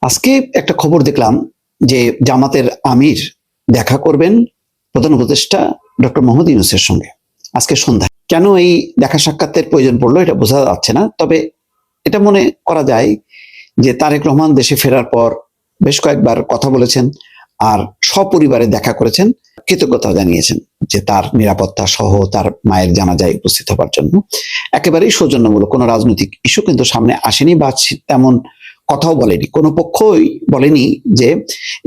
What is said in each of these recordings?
আজকে একটা খবর দেখলাম যে জামাতের আমির দেখা করবেন প্রধান উপদেষ্টা ডক্টর মোহাম্মদ ইউনূসের সঙ্গে আজকে সন্ধ্যায়। কেন এই দেখা সাক্ষাতের প্রয়োজন পড়লো এটা বোঝা যাচ্ছে না, তবে এটা মনে করা যায় যে তারেক রহমান দেশে ফেরার পর বেশ কয়েকবার কথা বলেছেন আর সপরিবারে দেখা করেছেন, কৃতজ্ঞতা জানিয়েছেন যে তার নিরাপত্তা সহ তার মায়ের জানাজায় উপস্থিত হবার জন্য। একেবারেই সৌজন্যমূলক, কোনো রাজনৈতিক ইস্যু কিন্তু সামনে আসেনি বা তেমন কথাও বলেনি, কোনো পক্ষই বলেনি যে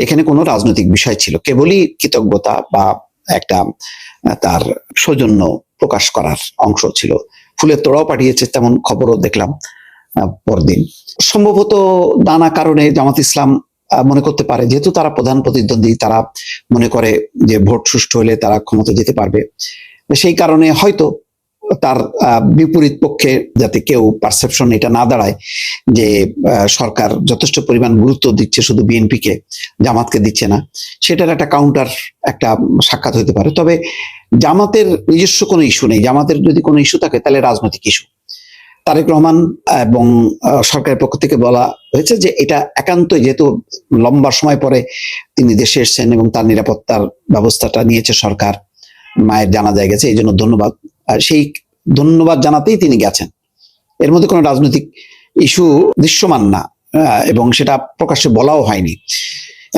এখানে কোনো রাজনৈতিক বিষয় ছিল, কেবলই কৃতজ্ঞতা বা একটা তার সৌজন্য প্রকাশ করার অংশ ছিল। ফুলের তোড়াও পাঠিয়েছে তেমন খবরও দেখলাম পরদিন। সম্ভবত নানা কারণে জামাত ইসলাম মনে করতে পারে, যেহেতু তারা প্রধান প্রতিদ্বন্দ্বী, তারা মনে করে যে ভোট সুষ্ঠু হলে তারা ক্ষমতা যেতে পারবে, সেই কারণে হয়তো তার বিপরীত পক্ষে যাতে কেউ পারসেপশন এটা না দাঁড়ায় যে সরকার যথেষ্ট পরিমাণ গুরুত্ব দিচ্ছে শুধু বিএনপিকে, জামাতকে দিচ্ছে না, সেটার একটা কাউন্টার একটা সাক্ষাৎ হতে পারে। তবে জামাতের নিজস্ব কোনো ইস্যু নেই। জামাতের যদি কোনো ইস্যু থাকে তাহলে রাজনৈতিক ইস্যু। তারেক রহমান এবং সরকারের পক্ষ থেকে বলা হয়েছে যে এটা একান্তই, যেহেতু লম্বা সময় পরে তিনি দেশে এসেছেন এবং তার নিরাপত্তার ব্যবস্থাটা নিয়েছে সরকার, মায়ের জানাজায় গেছে, এই জন্য ধন্যবাদ। সেই ধন্যবাদ জানাতেই তিনি গেছেন। এর মধ্যে কোনো রাজনৈতিক ইস্যু দৃশ্যমান না এবং সেটা প্রকাশ্যে বলাও হয়নি।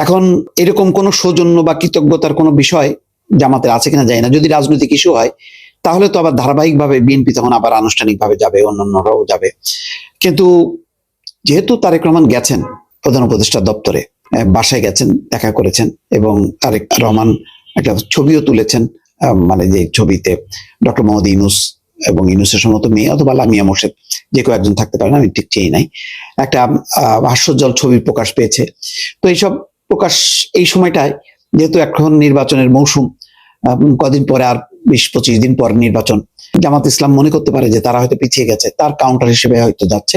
এখন এরকম কোনো সৌজন্য বা কৃতজ্ঞতার কোনো বিষয় জামাতের আছে কিনা যায় না। যদি রাজনৈতিক ইস্যু হয় তাহলে তো আবার ধারাবাহিকভাবে বিএনপি তখন আবার আনুষ্ঠানিকভাবে যাবে, অন্যান্যরাও যাবে। কিন্তু যেহেতু তারেক রহমান গেছেন প্রধান উপদেষ্টা দপ্তরে, বাসায় গেছেন, দেখা করেছেন এবং তারেক রহমান একটা ছবিও তুলেছেন, মানে যে ছবিতে ডক্টর মোহাম্মদ ইউনূস এবং ইউনূসের সমস্ত মেয়ে অথবা লামিয়া মোর্শেদ যে কেউ একজন থাকতে পারেন, আমি ঠিক চেয়ে নাই, একটা হাস্যোজ্জ্বল ছবি প্রকাশ পেয়েছে। তো এইসব প্রকাশ এই সময়টায়, যেহেতু এখন নির্বাচনের মৌসুম, কদিন পরে আর 20-25 দিন পর নির্বাচন, জামাত ইসলাম মনে করতে পারে যে তারা হয়তো পিছিয়ে গেছে, তার কাউন্টার হিসেবে হয়তো যাচ্ছে।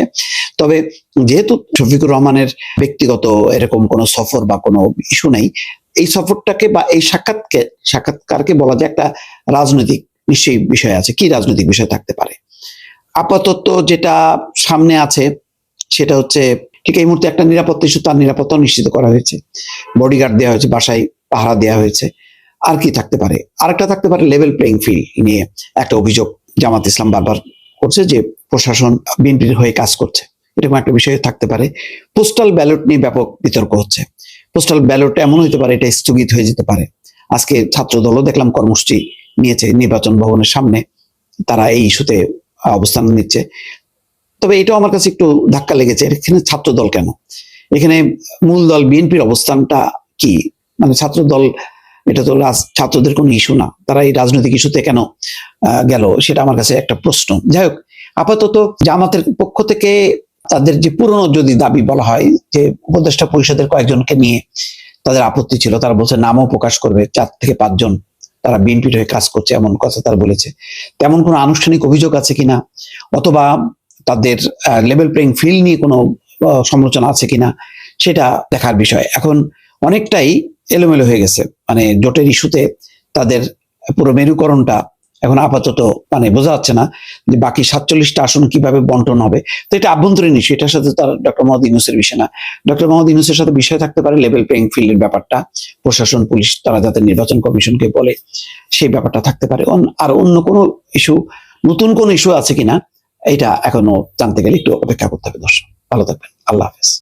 তবে যেহেতু শফিকুর রহমানের ব্যক্তিগত এরকম কোনো সফর বা কোনো ইস্যু নেই, এই সফরটাকে বা এই সাক্ষাৎকারকে বলা যায় একটা রাজনৈতিক নিশ্চয়ই বিষয় আছে। কি রাজনৈতিক বিষয় থাকতে পারে? আপাতত যেটা সামনে আছে সেটা হচ্ছে, ঠিক এই মুহূর্তে একটা নিরাপত্তা ইস্যু, তার নিরাপত্তাও নিশ্চিত করা হয়েছে, বডিগার্ড দেওয়া হয়েছে, বাসায় পাহারা দেওয়া হয়েছে। আর কি থাকতে পারে? আরেকটা থাকতে পারে লেভেল প্লেইং ফিল্ড নিয়ে একটা অভিযোগ জামাত ইসলাম বারবার করছে যে প্রশাসন বিএনপির হয়ে কাজ করছে, এরকম একটা বিষয় থাকতে পারে। পোস্টাল ব্যালট নিয়ে ব্যাপক বিতর্ক হচ্ছে। পোস্টাল ব্যালট এমন হতে পারে এটা স্থগিত হয়ে যেতে পারে। আজকে ছাত্র দলও দেখলাম কর্মসূচি নিয়েছে নির্বাচন ভবনের সামনে, তারা এই ইস্যুতে অবস্থান নিচ্ছে। তবে এটাও আমার কাছে একটু ধাক্কা লেগেছে, এখানে ছাত্র দল কেন? এখানে মূল দল বিএনপির অবস্থানটা কি? মানে ছাত্র দল, এটা তো ছাত্রদের কোনো ইস্যু না, তারা এই রাজনৈতিক ইস্যুতে কেন গেল, সেটা আমার কাছে একটা প্রশ্ন। যাই হোক, আপাতত জামাতের পক্ষ থেকে তাদের যে পুরনো যদি দাবি বলা হয় যে উপদেষ্টা পরিষদের কয়েকজনকে নিয়ে তাদের আপত্তি ছিল, তারা বলছে নামও প্রকাশ করবে, 4 থেকে 5 জন তারা বিএনপির হয়ে কাজ করছে, এমন কথা তারা বলেছে। তেমন কোনো আনুষ্ঠানিক অভিযোগ আছে কিনা, অথবা তাদের লেভেল প্লেইং ফিল্ড নিয়ে কোনো সমালোচনা আছে কিনা, সেটা দেখার বিষয়। এখন অনেকটাই এলোমেলো হয়ে গেছে, মানে জোটের ইস্যুতে তাদের পুরো মেরুকরণটা এখন আপাতত মানে বোঝা যাচ্ছে না যে বাকি 47টা আসন কিভাবে বন্টন হবে। তো এটা আভ্যন্তরীণ ইস্যু, এটার সাথে তার ডক্টর মোহাম্মদ ইউনূসের বিষয় না। ডক্টর মোহাম্মদ ইউনূসের সাথে বিষয় থাকতে পারে লেভেল প্লেইং ফিল্ডের ব্যাপারটা, প্রশাসন পুলিশ তারা যাতে নির্বাচন কমিশনকে বলে সেই ব্যাপারটা থাকতে পারে। আর অন্য কোনো ইস্যু, নতুন কোনো ইস্যু আছে কিনা, এটা এখনো জানতে গেলে একটু অপেক্ষা করতে হবে। দর্শক ভালো থাকবেন, আল্লাহ হাফেজ।